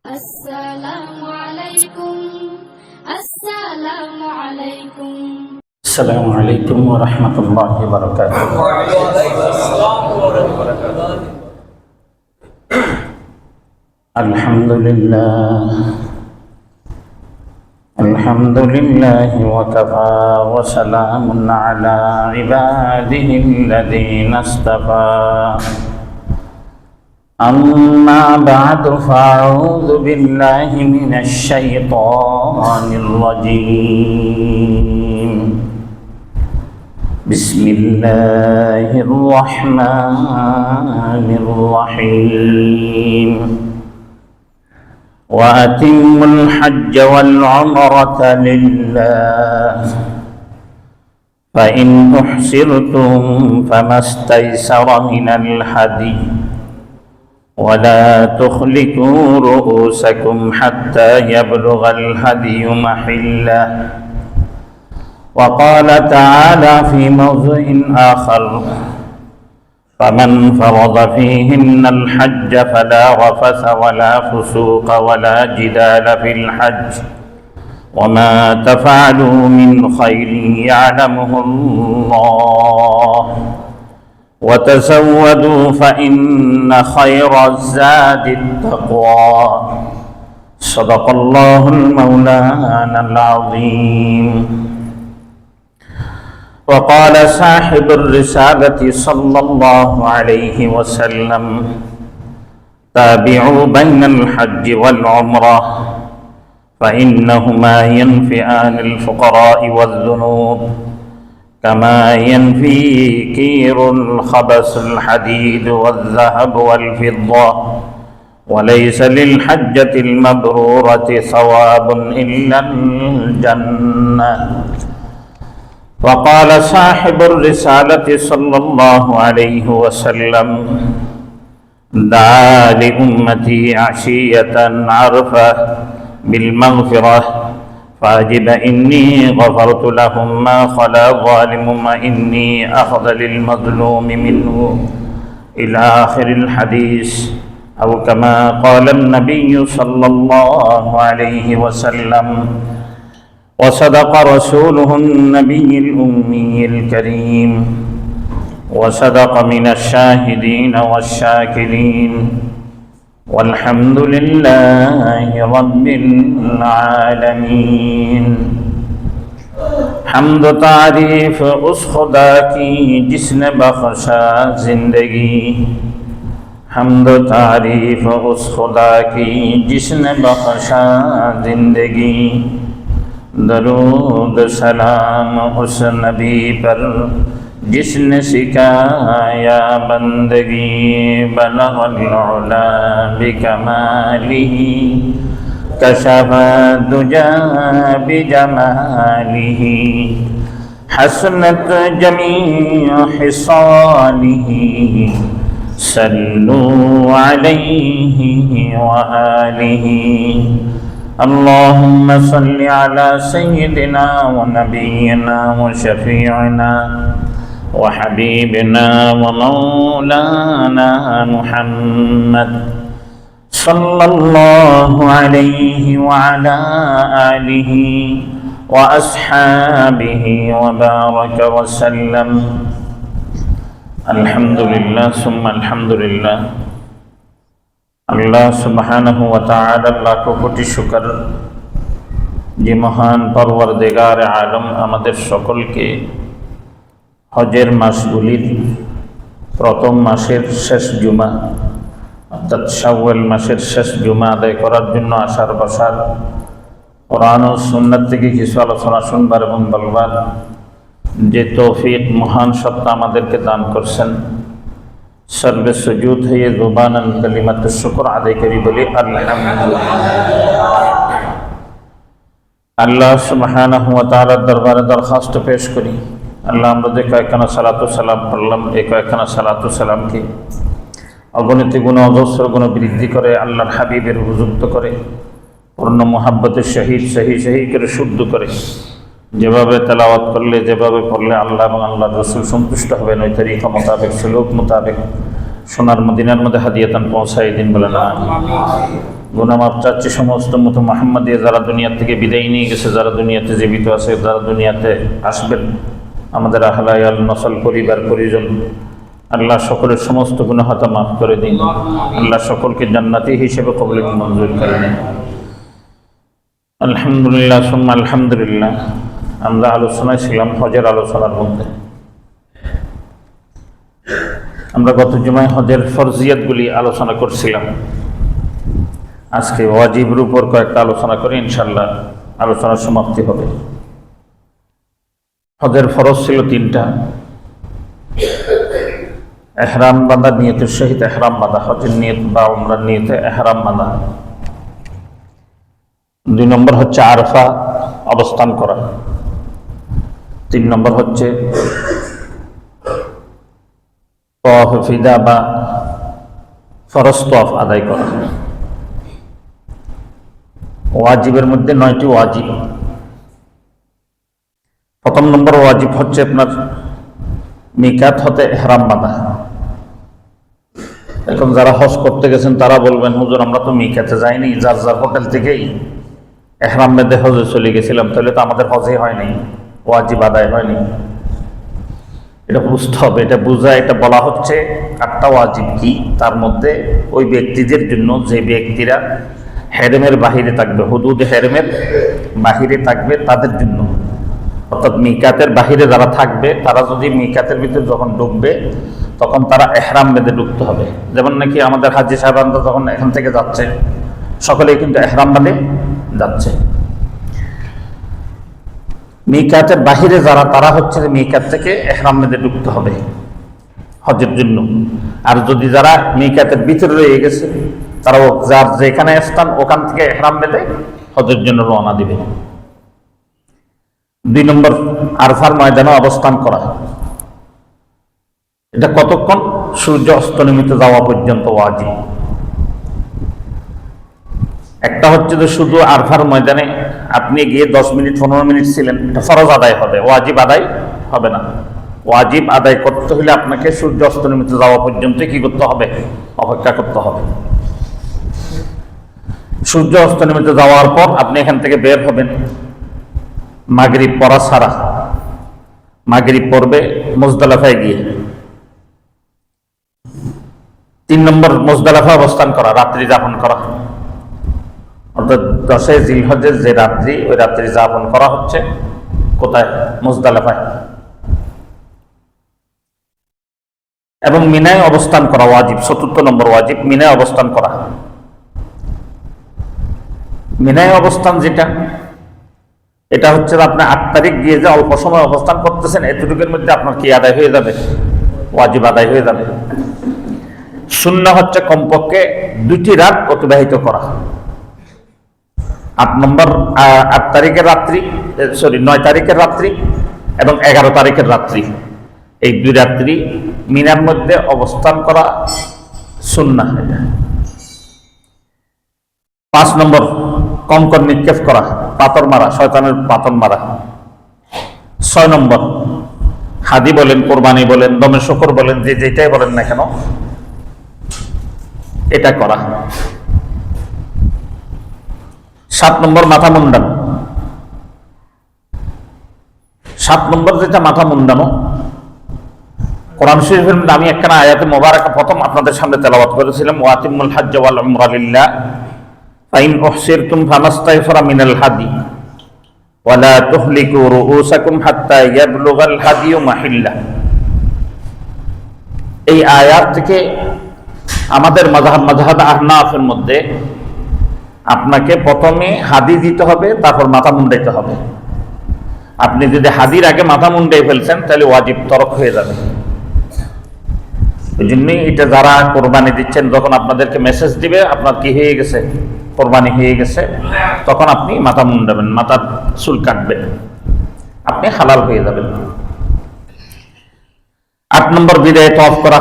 السلام عليكم السلام عليكم السلام عليكم ورحمة الله وبركاته. الحمد لله وكفى وسلام على عباده الذين اصطفى. أما بعد فأعوذ بالله من الشيطان الرجيم. بسم الله الرحمن الرحيم. وأتموا الحج والعمرة لله فإن أحصرتم فما استيسر من الهدي ولا تخلقوا رؤوسكم حتى يبلغ الهدي محله. وقال تعالى في موضع آخر: فمن فرض فيهن الحج فلا رفث ولا فسوق ولا جدال في الحج وما تفعلوا من خير يعلمه الله وتزودوا فإن خير الزاد التقوى. صدق الله المولانا العظيم. وقال صاحب الرسالة صلى الله عليه وسلم: تابعوا بين الحج والعمرة فإنهما ينفيان الفقراء والذنوب كما ينفي كير الخبث الحديد والذهب والفضة، وليس للحجة المبرورة ثواب إلا الجنة. وقال صاحب الرسالة صلى الله عليه وسلم: دعا لأمتي عشية عرفة بالمغفرة فأجب إني غفرت لهم ما خلا ظالم وإني أخذ للمظلوم منه إلى آخر الحديث، أو كما قال النبي صلى الله عليه وسلم. وصدق رسوله النبي الأمي الكريم، وصدق من الشاهدين والشاكرين، والحمد لله رب العالمین. حمد و تعریف اس خدا کی جس نے بخشا زندگی، حمد و تعریف اس خدا کی جس نے بخشا زندگی، درود سلام اس نبی پر جس نے سکھایا بندگی، بلغ العلا بکمالہ کشف الدجی بجمالہ، حسنت جمیع خصالہ، صلوا علیہ وآلہ. اللهم صل على سيدنا ونبينا وشفيعنا وحبيبنا ومولانا محمد صلى الله عليه وعلى آله وأصحابه وبارك وسلم. الحمد لله ثم الحمد لله. আল্লাহ সুবহানাহু ওয়া তাআলা লাখ কোটি শুকর যে মহান পরওয়ারদিগার আলম আমাদের সকলকে হজের মাসগুলির প্রথম মাসের শেষ জুমা অর্থাৎ শাওয়াল মাসের শেষ জুমা আদায় করার জন্য আসার বসার, কোরআন ও সুন্নাত থেকে কিছু আলোচনা শুনবার এবং বলবার যে তৌফিক মহান সত্তা আমাদেরকে দান করছেন, সর্বে সুজুদ হয়ে জুবানান কালিমাতুশ শুকর আদায় করি বলি আলহামদুলিল্লাহ। আল্লাহ সুবহানাহু ওয়া তাআলার দরবারে দরখাস্ত পেশ করি, আল্লাহ আমরা যে কয়েকখানা সালাতু সালাম পড়লাম, এই কয়েকখানা সালাতু সালামকে অগণিত গুণ অজস্র গুণ বৃদ্ধি করে আল্লাহর হাবিবের উপযুক্ত করে পূর্ণ মুহাব্বতের সহিত সহি করে শুদ্ধ করে যেভাবে তেলাওয়াত করলে, যেভাবে পড়লে আল্লাহ এবং আল্লাহর রাসূল সন্তুষ্ট হবেন, ওই তরিকা মোতাবেক সুলুক মোতাবেক সোনার মদিনার মধ্যে হাদিয়াতান পৌঁছায় দিন বলেন আমিন। গুনাহ মাফ চাচ্ছি সমস্ত মতো মুহাম্মাদিয়া যারা দুনিয়া থেকে বিদায় নিয়ে গেছে, যারা দুনিয়াতে জীবিত আছে, যারা দুনিয়াতে আসবেন, আমাদের আহলায়াল নসল পরিবার পরিজন, আল্লাহ সকলের সমস্ত গুনাহ খাতা মাফ করে দিন। আল্লাহ সকলকে জান্নাতি হিসেবে কবুল মঞ্জুর করে নিন। আলহামদুলিল্লাহ সুম্মা আলহামদুলিল্লাহ। আমরা আলোচনায় ছিলাম হজের আলোচনার মধ্যে। আমরা গত জুমায় হজের ফরজিয়াতগুলি আলোচনা করছিলাম। আজকে ওয়াজিবের উপর কয়েকটা আলোচনা করে ইনশাআল্লাহ আলোচনার সমাপ্তি হবে। হজের ফরজ ছিল 3টা। এহরাম বাঁধা, নিয়তের সহিত এহরাম বাঁধা, হজের নিয়ত বা উমরার নিয়তে এহরাম বাঁধা। 2 নম্বর হচ্ছে আরফা অবস্থান করা। 3 নম্বর হচ্ছে তওয়াফ ফিদা বা ফরজ তওয়াফ আদায় করা। ওয়াজিবের মধ্যে 9টি ওয়াজিব। প্রথম নম্বর ওয়াজিব হচ্ছে আপনার মিকাত হতে ইহরাম বাঁধা। এখন যারা হজ করতে গেছেন তারা বলবেন, হুজুর আমরা তো মিকাতে যাইনি, যার যার হোটেল থেকেই ইহরাম বেঁধে হজে চলে গেছিলাম, তাহলে তো আমাদের হজে হয়নি, ওয়াজিব আদায় হয়নি। এটা বুঝতে হবে, এটা বোঝা, এটা বলা হচ্ছে 8টা ওয়াজিব কি, তার মধ্যে ওই ব্যক্তিদের জন্য যে ব্যক্তিরা হেরেমের বাহিরে থাকবে, হুদুদ হেরেমের বাহিরে থাকবে তাদের জন্য, অর্থাৎ মিকাতের বাহিরে যারা থাকবে তারা যদি মিকাতের ভিতরে যখন ঢুকবে তখন তারা এহরাম বেঁধে ঢুকতে হবে। যেমন নাকি আমাদের হাজি সাহেবানরা যখন এখান থেকে যাচ্ছে সকলেই কিন্তু এহরাম বাঁধে যাচ্ছে। মিকাতের বাহিরে যারা, তারা হচ্ছে যে মিকাত থেকে এহরাম বেঁধে ঢুকতে হবে হজের জন্য। আর যদি যারা মিকাতের ভিতরে রয়ে গেছে তারা যার যেখানে স্থান ওখান থেকে এহরাম বেঁধে হজের জন্য রওনা দিবে। 2 নম্বর আরফার ময়দানে অবস্থান করা। এটা কতক্ষণ? সূর্য অস্তমিত যাওয়া পর্যন্ত ওয়াজিব। একটা হচ্ছে যে শুধু আরফার ময়দানে আপনি গিয়ে 10 মিনিট 15 মিনিট ছিলেন, এটা ফরজ আদায় হবে, ওয়াজিব আদায় হবে না। ওয়াজিব আদায় করতে হলে আপনাকে সূর্য অস্তমিত যাওয়া পর্যন্ত কি করতে হবে? অপেক্ষা করতে হবে। সূর্য অস্তমিত যাওয়ার পর আপনি এখান থেকে বের হবেন মাগরিব পড়া ছাড়া। মাগরিব পড়বে মুজদালিফায় গিয়ে। 3 নম্বর মুজদালিফা অবস্থান করা, রাত্রি যাপন করা, অর্থাৎ 10 জিলহজের যে রাত্রি, ওই রাত্রি যাপন করা হচ্ছে কোথায়? মুজদালিফায়। এবং মিনায় অবস্থান করা ওয়াজিব। 4র্থ নম্বর ওয়াজিব মিনায় অবস্থান করা। মিনায় অবস্থান যেটা, এটা হচ্ছে আপনি 8 তারিখ গিয়ে যে অল্প সময় অবস্থান করতেছেন, এতটুকুর মধ্যে আপনার কি আদায় হয়ে যাবে? ওয়াজিব আদায় হয়ে যাবে। সুন্নাহ হচ্ছে কমপক্ষে 2টি রাত অতিবাহিত করা। 8 তারিখের রাত্রি, 9 তারিখের রাত্রি এবং 11 তারিখের রাত্রি, এই 2 রাত্রি মিনার মধ্যে অবস্থান করা সুন্নাহ। এটা 5 নম্বর কঙ্কর নিক্ষেপ করা, পাথর মারা, শয়তানের পাথর মারা। 6 নম্বর হাদি বলেন, কোরবানি বলেন, দমে শকর বলেন, যে যেটাই বলেন না কেন এটা করা। 7 নম্বর মাথা মুন্ডানো। 7 নম্বর যেটা মাথা মুন্ডানো, কোরআন শরীফের মধ্যে আমি একখানা আয়াতে মোবারকা প্রথম আপনাদের সামনে তেলাওয়াত করেছিলাম, ওয়াতিমুল হজ্জ ওয়াল উমরা লিল্লাহ ফাইন উহসিরতুম ফামাস্তায়সারা মিনাল হাদি ওয়ালা তুহলিকু রুউসাকুম হাত্তা ইয়াবলুগাল হাদিয়ু মাহিল্লাহ। এই আয়াত থেকে আমাদের মাযহাব আহনাফের মধ্যে আপনাকে প্রথমে হাদি দিতে হবে, তারপর মাথা মুন্ডাইতে হবে। আপনি যদি হাদির আগে মাথা মুন্ডাই ফেলছেন তাহলে ওয়াজিব তরক হয়ে যাবে। ওই জন্যই এটা যারা কোরবানি দিচ্ছেন, যখন আপনাদেরকে মেসেজ দিবে আপনার কি হয়ে গেছে, কোরবানি হয়ে গেছে, তখন আপনি মাথা মুন্ডাবেন, মাথার চুল কাটবেন, আপনি হালাল হয়ে যাবেন। 8 নম্বর বিদায় তওয়াফ করা।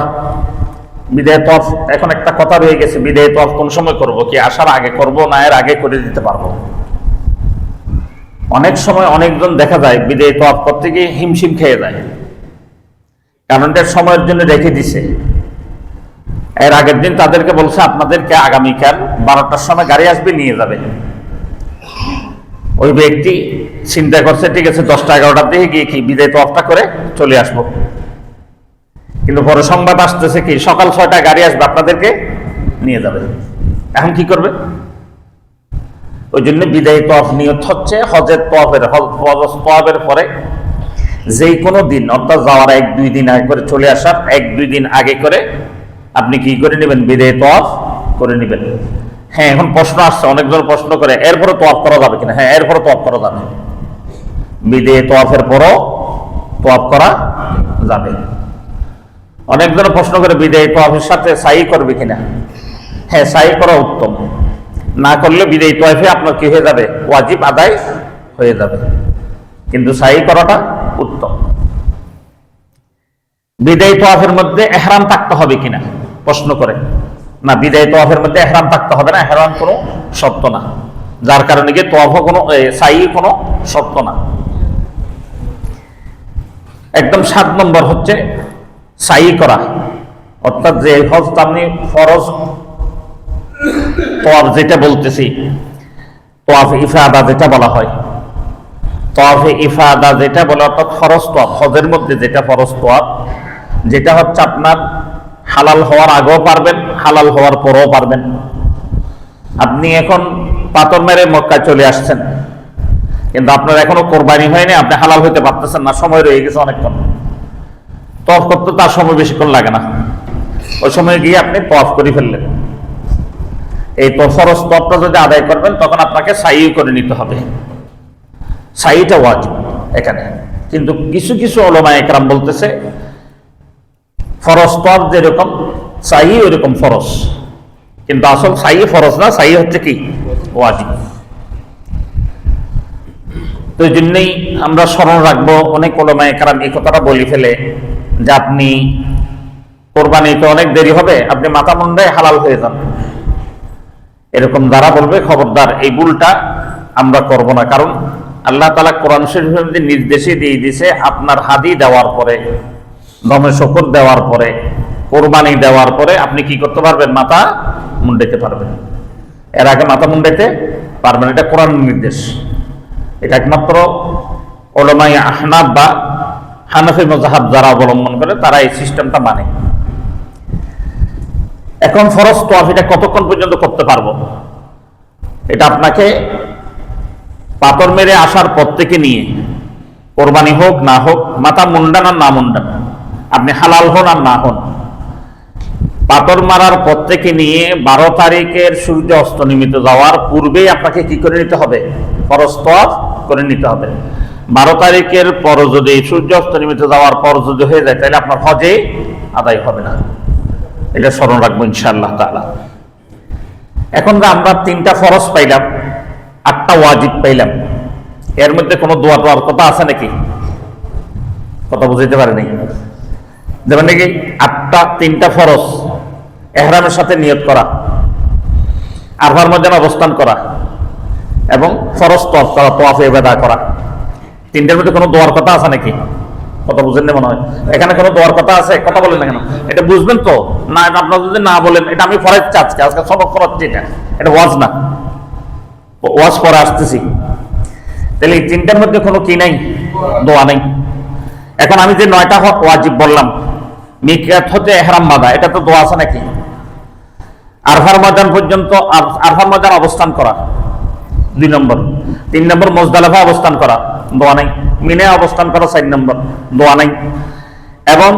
বিদায় তওয়াফ, এখন একটা কথা রয়ে গেছে, বিদায় তওয়াফ কোন সময় করব? কি আসার আগে করব না এর আগে করে দিতে পারবো? অনেক সময় অনেকজন দেখা যায় বিদায় তওয়াফ করতে গিয়ে হিমশিম খেয়ে যায়, কারণ এটা সময়ের জন্য রেখে দিছে। এর আগের দিন তাদেরকে বলছে আপনাদেরকে আগামীকাল 12টার সময় গাড়ি আসবে, নিয়ে যাবে। ওই ব্যক্তি চিন্তা করছে ঠিক আছে 10টা 11টার দিকে গিয়ে কি বিদায় তওয়াফটা করে চলে আসবো, কিন্তু পরে সংবাদ আসতেছে কি সকাল 6টায় গাড়ি আসবে আপনাদেরকে নিয়ে যাবে। এখন কি করবে? ওই জন্য বিদায় তওয়াফ নিয়ত হচ্ছে হজের তওয়াফের পরে যেই কোনো দিন, অর্থাৎ যাওয়ার 1-2 দিন আগে করে, চলে আসার 1-2 দিন আগে করে আপনি কি করে নেবেন? বিদায় তওয়াফ করে নেবেন। হ্যাঁ, এখন প্রশ্ন আসছে, অনেকজন প্রশ্ন করে এরপরে তওয়াফ করা যাবে কিনা। হ্যাঁ, এরপরে তওয়াফ করা যাবে, বিদায় তওয়াফের পরও তওয়াফ করা যাবে। অনেকজন প্রশ্ন করে বিদায় তওয়াফের সাথে সাই করবে কিনা। হ্যাঁ, সাই করা উত্তম, না করলে বিদায় তওয়াফে আপনার কি হয়ে যাবে? ওয়াজিব আদায় হয়ে যাবে, কিন্তু সাই করাটা উত্তম। বিদায় তওয়াফের মধ্যে ইহরাম থাকতে হবে কিনা প্রশ্ন করে। না, বিদায় তওয়াফের মধ্যে ইহরাম থাকতে হবে না, ইহরাম কোনো শর্ত না, যার কারণে কি তওয়াফও কোনো সাই কোনো শর্ত না। একদম 7 নম্বর হচ্ছে সাই করা, অর্থাৎ যে হজ আপনি ফরজ তওয়াফ যেটা বলতেছি, তওয়াফে ইফাদা যেটা বলা হয়, তওয়াফে ইফাদা যেটা বলে অর্থাৎ ফরজ তওয়াফ, হজের মধ্যে যেটা ফরজ তওয়াফ, যেটা হচ্ছে আপনার হালাল হওয়ার আগেও পারবেন, হালাল হওয়ার পরেও পারবেন। আপনি এখন পাথর মেরে মক্কায় চলে আসছেন, কিন্তু আপনার এখনো কোরবানি হয়নি, আপনি হালাল হইতে পারতেছেন না, সময় রয়ে গেছে অনেকক্ষণ। তওয়াফ করতে তার সময় বেশিক্ষণ লাগে না, ওই সময় গিয়ে আপনি তওয়াফ করে ফেললেন। এই তো ফরজ তওয়াফটা যদি আদায় করবেন তখন আপনাকে সাই করে নিতে হবে, সাইটা ওয়াজিব এখানে। কিন্তু কিছু কিছু উলামায়ে কেরাম বলতেছে ফরজ তওয়াফ যেরকম সাই ওইরকম ফরজ, কিন্তু আসল সাই ফরজ না, সাই হচ্ছে কি ওয়াজিব। তো এই জন্যই আমরা স্মরণ রাখবো, অনেক উলামায়ে কেরাম এই কথাটা বলে ফেলে যে আপনি কোরবানিতে অনেক দেরি হবে, আপনি মাথা মুন্ডায় হালাল হয়ে যান। এরকম যারা বলবে খবরদার, এই ভুলটা আমরা করব না। কারণ আল্লাহ তাআলা কোরআন শরীফের মধ্যে নির্দেশই দিয়ে দিয়েছে, আপনার হাদি দেওয়ার পরে, দমে শকর দেওয়ার পরে, কোরবানি দেওয়ার পরে আপনি কি করতে পারবেন? মাথা মুন্ডাইতে পারবেন, এর আগে মাথা মুন্ডাইতে পারবেন। এটা কোরআন নির্দেশ, এটা একমাত্র উলামায়ে আহনাফ বা হানাফি মাযহাব যারা অবলম্বন করে তারা এই সিস্টেমটা মানে। এখন ফরজ তওয়াফ এটা কতক্ষণ পর্যন্ত করতে পারবো? এটা আপনাকে পাথর মেরে আসার পর থেকে নিয়ে, কোরবানি হোক না হোক, মাথা মুন্ডান আর না মুন্ডান, আপনি হালাল হন আর না হন, পাথর মারার পর থেকে নিয়ে 12 তারিখের সূর্য অস্ত নিমিত যাওয়ার পূর্বেই আপনাকে কি করে নিতে হবে? ফরজ তওয়াফ করে নিতে হবে। 12 তারিখের পর যদি সূর্য অস্ত নিমিত যাওয়ার পর যদি হয়ে যায়, তাহলে আপনার হজে আদায় হবে না। এটা স্মরণ রাখবো ইনশাআল্লাহ তাআলা। এখন আমরা 3টা ফরজ পাইলাম, 8টা ওয়াজিব পাইলাম, এর মধ্যে কোনো দোয়া টোয়ার কথা আছে নাকি? কথা বুঝাইতে পারেনি। যেমন নাকি 3টা ফরজ, ইহরামের সাথে নিয়ত করা, আরফার ময়দানে অবস্থান করা এবং ফরজ তওয়াফ করা, তওয়াফে ইবাদা করা, 3টার মধ্যে কোনো দোয়ার কথা আছে নাকি? কথা বুঝেন না মনে হয়। এখানে কোনো দোয়ার কথা আছে? কথা বলেন না কেন? এটা বুঝবেন তো না? এটা আপনারা যদি না বলেন, এটা আমি পড়াচ্ছি আজকে, সবক করাচ্ছি, এটা ওয়াজ না, ওয়াজ পরে আসতেছি। তাহলে এই 3টার মধ্যে কোনো কি নাই? দোয়া নেই। এখন আমি যে 9টা ওয়াজিব বললাম, মিকাত হতে ইহরাম বাঁধা, এটা তো দোয়া আছে নাকি? আরফার ময়দান পর্যন্ত, আরফার ময়দান অবস্থান করা 2 নম্বর। 3 নম্বর মুজদালিফা অবস্থান করা, দোয়া নাই। মিনে অবস্থান করা 4 নম্বর, দোয়া নাই। এবং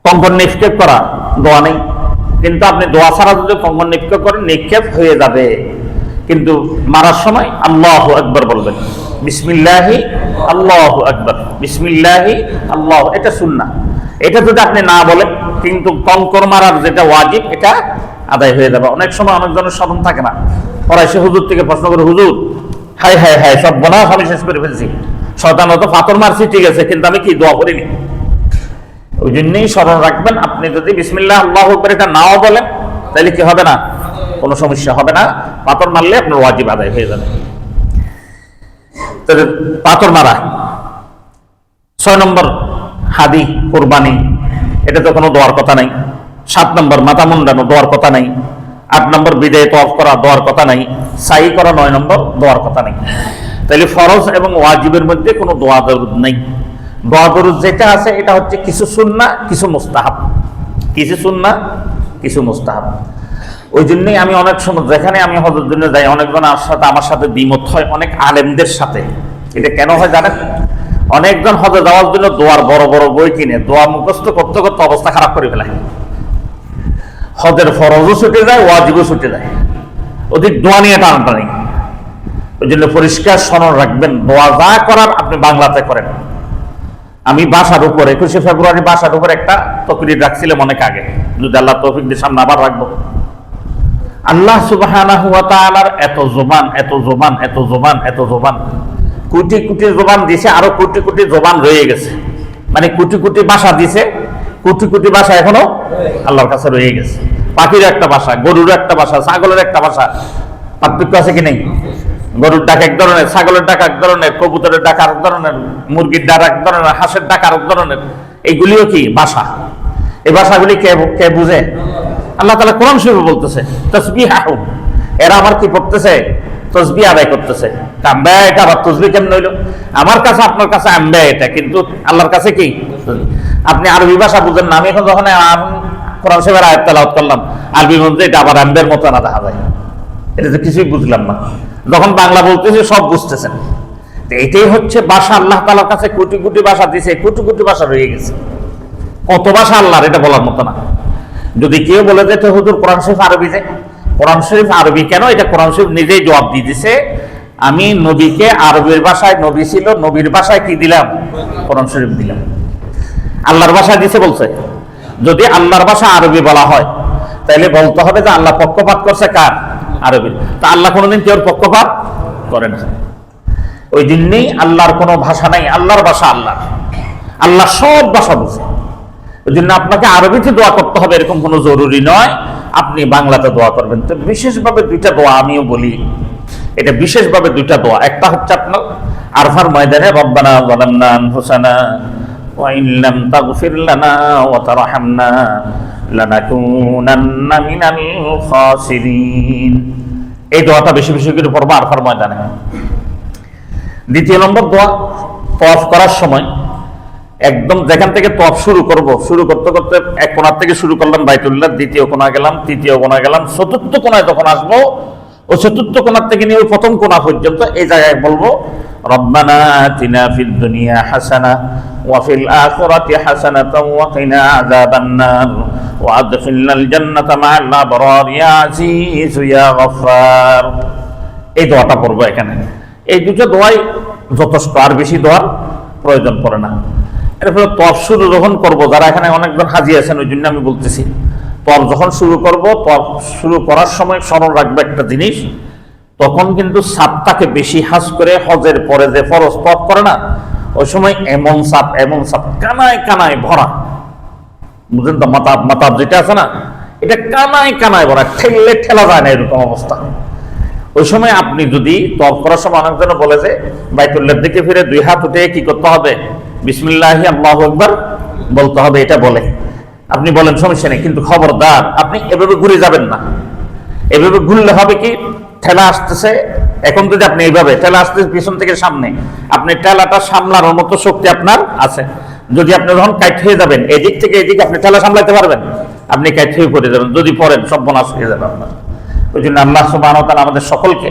কঙ্কন নিক্ষেপ করা, দোয়া নেই। কিন্তু আপনি দোয়া ছাড়া যদি কঙ্কন নিক্ষেপ করেন, নিক্ষেপ হয়ে যাবে, কিন্তু মারার সময় আল্লাহু আকবার বলবেন, বিসমিল্লাহি আল্লাহু আকবার, বিসমিল্লাহি আল্লাহ, এটা সুন্নাহ। এটা যদি আপনি না বলেন, কিন্তু কঙ্কর মারার যেটা ওয়াজিব এটা আদায় হয়ে যাবে। অনেক সময় অনেকজনের স্মরণ থাকে না, পরে সে হুজুর থেকে প্রশ্ন করে, হুজুর হাই হাই হাই, সব বোনাস আমি শেষ করে ফেলছি, শয়তান তো পাথর মারছি ঠিক আছে, কিন্তু আমি কি দোয়া করিনি। ওই জন্যই স্মরণ রাখবেন, আপনি যদি বিসমিল্লাহ আল্লাহু আকবার এটা নাও বলেন, তাহলে কি হবে না? কোনো সমস্যা হবে না, পাথর মারলে আপনার ওয়াজিব আদায় হয়ে যাবে। পাথর মারা 6 নম্বর হাদি, কুরবানি, এটা তো কোনো দোয়ার কথা নাই। 7 নম্বর মাথা মুন্ডানো, দোয়ার কথা নাই। 8 নম্বর বিদায় তওয়াফ করা, দোয়ার কথা নাই। সাই করা 9 নম্বর, দোয়ার কথা নাই। তাহলে ফরজ এবং ওয়াজিবের মধ্যে কোনো দোয়া দরুদ নেই। দোয়া দরুদ যেটা আছে এটা হচ্ছে কিছু সুন্নাহ, কিছু মুস্তাহাব। কিছু সুন্নাহ, কিছু মুস্তাহাব। ওই জন্যই আমি অনেক সময় যেখানে আমি হজের জন্য যাই, অনেকজন আমার সাথে দ্বিমত হয়, অনেক আলেমদের সাথে। এটা কেন হয় জানেন? অনেকজন হজে যাওয়ার জন্য দোয়ার বড় বড় বই কিনে দোয়া মুখস্থ করতে করতে অবস্থা খারাপ করে ফেলে। হজের ফরজও ছুটে যায়, ওয়াজিবও ছুটে যায়, ওদের দোয়া নিয়ে টানাটানি। ওই জন্য পরিষ্কার স্মরণ রাখবেন, দোয়া যা করার আপনি বাংলাতে করেন। আমি বাসার উপরে 21শে ফেব্রুয়ারি বাসার উপরে একটা তকরির রাখছিলাম অনেক আগে, যদি আল্লাহ তৌফিক দিয়ে সামনে আবার রাখবো। আল্লাহ সুবহানাহু ওয়া তাআলার এত জবান, এত জবান, এত জবান, এত জবান, কোটি কোটি জবান দিছে, আরো কোটি কোটি জবান রয়ে গেছে। মানে কোটি কোটি ভাষা দিছে, কোটি কোটি ভাষা এখনো আল্লাহর কাছে রয়ে গেছে। পাখির একটা ভাষা, গরুর একটা ভাষা, ছাগলের একটা ভাষা, পার্থক্য আছে কি নেই? গরুর ডাক এক ধরনের, ছাগলের ডাক এক ধরনের, কবুতরের ডাক আরেক ধরনের, মুরগির ডাক এক ধরনের, হাঁসের ডাক আরেক ধরনের। এইগুলিও কি ভাষা? এই ভাষাগুলি কে বুঝে? আল্লাহ তাআলা কোরআন শরীফে বলতেছে তাসবিহাহু, এরা আমার কি করতেছে? তসবিহ আদায় করতেছে। কাম্বা এটা আবার তসবিহ কেমন হইল? আমার কাছে আপনার কাছে আম্বা এটা, কিন্তু আল্লাহর কাছে কি? আপনি আরবি ভাষা বুঝেন না। আমি এখন যখন কোরআন শরীফের আয়াত তেলাওয়াত করলাম আরবি মধ্যে, এটা আবার আম্বের মতো না দেখা যায়। এটা তো কিছুই বুঝলাম না। যখন বাংলা বলতেছি সব বুঝতেছেন। এটাই হচ্ছে ভাষা। আল্লাহ তাআলার কাছে কোটি কোটি ভাষা দিয়েছে, কোটি কোটি ভাষা রয়ে গেছে। কত ভাষা আল্লাহর, এটা বলার মতো না। যদি কেউ বলে যে হুজুর কোরআন শরীফ আরবিতে, কোরআন শরীফ আরবি কেন? এটা কোরআন শরীফ নিজেই জবাব দিয়ে দিছে। আমি নবীকে আরবির ভাষায়, নবী ছিল, নবীর ভাষায় কি দিলাম? কোরআন শরীফ দিলাম। আল্লাহর ভাষায় দিছে বলছে। যদি আল্লাহর ভাষা আরবি বলা হয় তাহলে বলতে হবে যে আল্লাহ পক্ষপাত করছে কার? আরবি। তা আল্লাহ কোনোদিন কেউ পক্ষপাত করে না। ওই জন্যই আল্লাহর কোনো ভাষা নাই, আল্লাহর ভাষা আল্লাহ। আল্লাহ সব ভাষা বুঝে। ওই জন্য আপনাকে আরবিতে দোয়া করতে হবে এরকম কোনো জরুরি নয়, আপনি বাংলাতে দোয়া করবেন। তো বিশেষভাবে দুইটা দোয়া আমিও বলি, এটা বিশেষভাবে দুইটা দোয়া। একটা হচ্ছে আপনার আরফার ময়দানে রব্বানা যালামনা আনফুসানা ওয়া ইন লাম তাগফির লানা ওয়া তারহামনা লানাকুনান্না মিনাল খাসিরিন। এই দোয়াটা বেশি বেশি করে পড়বা আরফার ময়দানে। দ্বিতীয় নম্বর দোয়া, তওয়াফ করার সময় একদম যেখান থেকে তওয়াফ শুরু করতে করতে এক কোণা থেকে শুরু করলাম বাইতুল্লাহ, দ্বিতীয় কোণা গেলাম, তৃতীয় কোণা গেলাম, চতুর্থ কোণায় যখন আসবো, ও চতুর্থ কোণা থেকে নিয়ে ওই প্রথম কোণা পর্যন্ত এই জায়গায় বলবো রব্বানা আতিনা ফিদ দুনিয়া হাসানা ওয়া ফিল আখিরাতি হাসানাতাও ওয়া কিনা আযাবান নার ওয়া আদখিলনাল জান্নাতা মা'আল আবরার ইয়া আজিজ ইয়া গফফার। এই দোয়াটা পড়বো এখানে। এই দুটো দোয়াই যথেষ্ট, আর বেশি দোয়ার প্রয়োজন পড়ে না। এরপরে তওয়াফ শুরু যখন করবো, যারা এখানে অনেকজন হাজি আছেন ওই জন্য আমি বলতেছি, তওয়াফ যখন শুরু করবো, তওয়াফ শুরু করার সময় স্মরণ রাখবে একটা জিনিস, তখন কিন্তু সাপটাকে বেশি হাজ করে হজের পরে যে ফরজ তওয়াফ করে না, ওই সময় এমন সাপ কানায় কানায় ভরা, বুঝলেন তো? মাতাব যেটা আছে না, এটা কানায় কানায় ভরা, ঠেললে ঠেলা যায় না, এরকম অবস্থা। ওই সময় আপনি যদি তওয়াফ করার সময় অনেকজন বলে যে বাইতুল্লাহর দিকে ফিরে 2 হাত উঠে কি করতে হবে? বিসমিল্লাহি আল্লাহু আকবার বলতে হবে। এটা বলে আপনি বলেন, সমস্যা নেই, কিন্তু খবরদার আপনি এভাবে ঘুরে যাবেন না। এভাবে ঘুরলে হবে কি, ঠেলা আসতেছে, এখন যদি আপনি এইভাবে ঠেলা আসতেছে পিছন থেকে সামনে, আপনি ঠেলাটা সামলানোর মতো শক্তি আপনার আছে। যদি আপনি যখন কাইট হয়ে যাবেন এদিক থেকে এদিকে, আপনি ঠেলা সামলাতে পারবেন? আপনি কাইট হয়ে পড়ে যাবেন। যদি পড়েন সর্বনাশ হয়ে যাবে আপনার। ওই জন্য আল্লাহ সুবহানাহু ওয়া তাআলা আমাদের সকলকে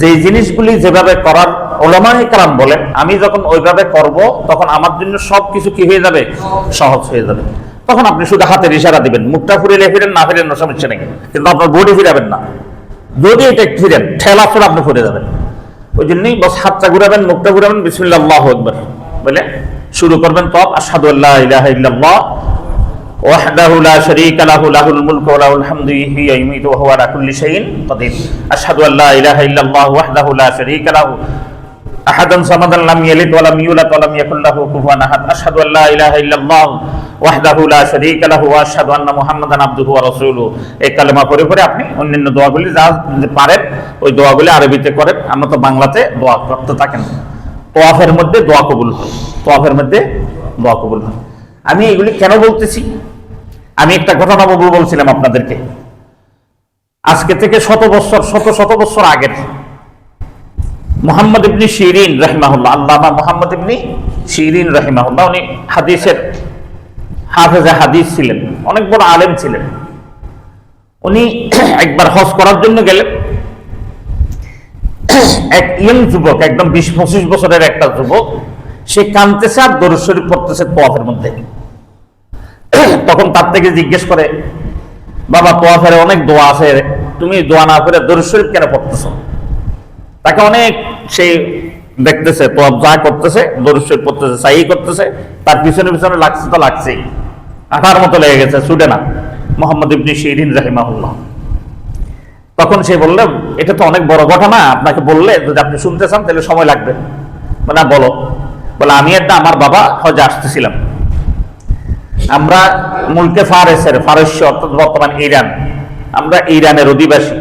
যে জিনিসগুলি যেভাবে করার উলামায়ে কেরাম বলেন, আমি যখন ওইভাবে করব তখন আমার জন্য সবকিছু কি হয়ে যাবে? সহজ হয়ে যাবে। তখন আপনি শুধু হাতের ইশারা দিবেন, মুখটা ফিরেলে ফিরেন, না ফিরেন সমস্যা নেই, কিন্তু আপনার বডি ফিরাবেন না। যদি এটা ফিরেন ঠেলা ফেলে আপনি ফিরে যাবেন। ওই জন্যই বস হাতটা ঘুরাবেন, মুখটা ঘুরাবেন, বিসমিল্লাহ আল্লাহু আকবার বলে শুরু করবেন। তওয়াফ আশহাদু আল্লা ইলাহা ইল্লাল্লাহ ওয়াহদাহু লা শারীকা লাহু লাহুল মুলকু ওয়া লাহুল হামদু ইহয়ি ওয়া ইউমীতু ওয়া হুয়া আলা কুল্লি শাইইন কাদির। আশহাদু আল্লা ইলাহা ইল্লাল্লাহ ওয়াহদাহু লা শারীকা লাহু আহাদান সামাদান লাম ইয়ালিদ ওয়া লাম ইউলাদ ওয়া লাম ইয়াকুল লাহু কুফুয়ান আহাদ। আশহাদু আল্লা ইলাহা ইল্লাল্লাহ ওয়াহদাহু লা শারীকা লাহু ওয়া আশহাদু আন্না মুহাম্মাদান আবদুহু ওয়া রাসূলুহু। এই কালেমা পড়ে পড়ে আপনি অন্যান্য দোয়াগুলি যা পারেন ওই দোয়াগুলি আরবিতে করেন। আমরা তো বাংলাতে দোয়া করতে থাকেন। তওয়াফের মধ্যে দোয়া কবুল হয়, তওয়াফের মধ্যে দোয়া কবুল হয়। আমি এগুলি কেন বলতেছি? আমি একটা ঘটনা বলছিলাম আপনাদেরকে, আজকে থেকে শত বছর আগের মুহাম্মদ ইবনে শিরিন রাহিমাহুল্লাহ, আল্লামা মুহাম্মদ ইবনে শিরিন রাহিমাহুল্লাহ, উনি হাদিসের হাফেজে হাদিস ছিলেন, অনেক বড় আলেম ছিলেন। উনি একবার হজ করার জন্য গেলেন। এক ইয়ং যুবক, একদম 20-25 বছরের একটা যুবক, সে কাঁদতেছে আর দরুদ শরীফ পড়তেছে তোয়াফের মধ্যে। তখন তার থেকে জিজ্ঞেস করে, বাবা তোয়াফের অনেক দোয়া আছে, তুমি দোয়া না করে দরুদ শরীফ কেন পড়তেছো? তাকে অনেক সেই দেখতেছে, তোয়াফ যা করতেছে দরুদ শরীফ পড়তেছে, সাই করতেছে, তার পিছনে পিছনে লাগছে তো লাগছেই, আঠার মতো লেগে গেছে, ছুটে না। মুহাম্মদ ইবনে শিরিন রাহিমাহুল্লাহ তখন সে বলল, এটা তো অনেক বড় ঘটনা, আপনাকে বললে যদি আপনি শুনতে চান তাহলে সময় লাগবে। না বলো। বলে, আমি আমার বাবা হজে আসতেছিলাম, আমরা মুলকে ফারস্য অর্থাৎ বর্তমান ইরান, আমরা ইরানের অধিবাসী।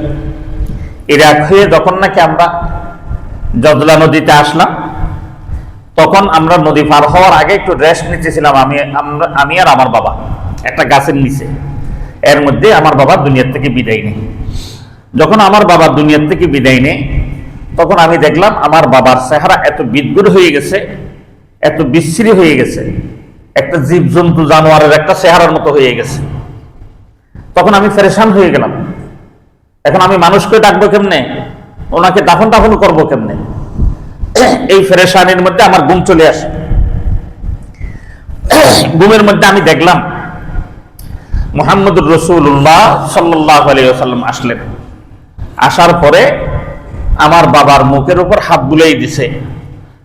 ইরাক হয়ে যখন নাকি আমরা জজলা নদীতে আসলাম, তখন আমরা নদী পার হওয়ার আগে একটু রেস্ট নিতেছিলাম, আমি আর আমার বাবা একটা গাছের নিচে। এর মধ্যে আমার বাবা দুনিয়ার থেকে বিদায় নেই। যখন আমার বাবা দুনিয়ার থেকে বিদায় নেই, তখন আমি দেখলাম আমার বাবার চেহারা এত বিদ্যুৎ হয়ে গেছে, এত বিশ্রী হয়ে গেছে, একটা জীবজন্তু জানোয়ারের একটা চেহারার মতো হয়ে গেছে। তখন আমি পেরেশান হয়ে গেলাম, এখন আমি মানুষকে ডাকবো কেমনে, ওনাকে দাফন করবো কেমনে? এই পেরেশানির মধ্যে আমার ঘুম চলে আসে। ঘুমের মধ্যে আমি দেখলাম মুহাম্মদুর রাসূলুল্লাহ সাল্লাল্লাহু আলাইহি ওয়াসাল্লাম আসলেন। আসার পরে আমার বাবার মুখের উপর হাত বুলিয়ে দিছে।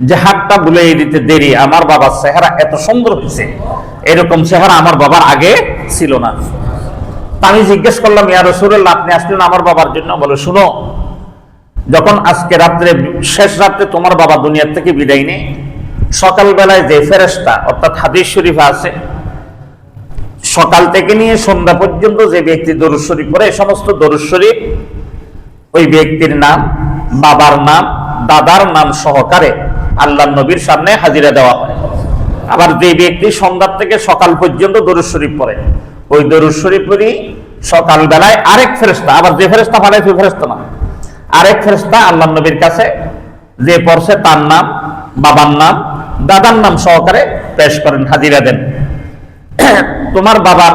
যে হাতটা বুলিয়ে দিতে দেরি, আমার বাবার চেহারা এত সুন্দর হয়েছে, এরকম চেহারা আমার বাবার আগে ছিল না। আমি জিজ্ঞেস করলাম, ইয়া রাসূলুল্লাহ, আপনি আসলেন আমার বাবার জন্য? বলে, শুনো, যখন আজকে রাত্রে শেষ রাত্রে তোমার বাবা দুনিয়ার থেকে বিদায় নেই, সকালবেলায় যে ফেরেশতা, অর্থাৎ হাদিস শরীফে আছে, সকাল থেকে নিয়ে সন্ধ্যা পর্যন্ত যে ব্যক্তি দরুদ শরীফ পড়ে, সমস্ত দরুদ শরীফ ওই ব্যক্তির নাম, বাবার নাম, দাদার নাম সহকারে আল্লাহর নবীর সামনে হাজিরা দেওয়া হয়। আবার যে ব্যক্তি সন্ধ্যা থেকে সকাল পর্যন্ত দরুদ শরীফ পড়ে, ওই দরুদ শরীফেরই সকাল বেলায় আরেক ফেরেশতা, আবার যে ফেরেশতা পাঠায় সেই ফেরেশতা না, আরেক ফেরেশতা আল্লাহর নবীর কাছে যে পড়ছে তার নাম, বাবার নাম, দাদার নাম সহকারে পেশ করেন, হাজিরা দেন। তোমার বাবার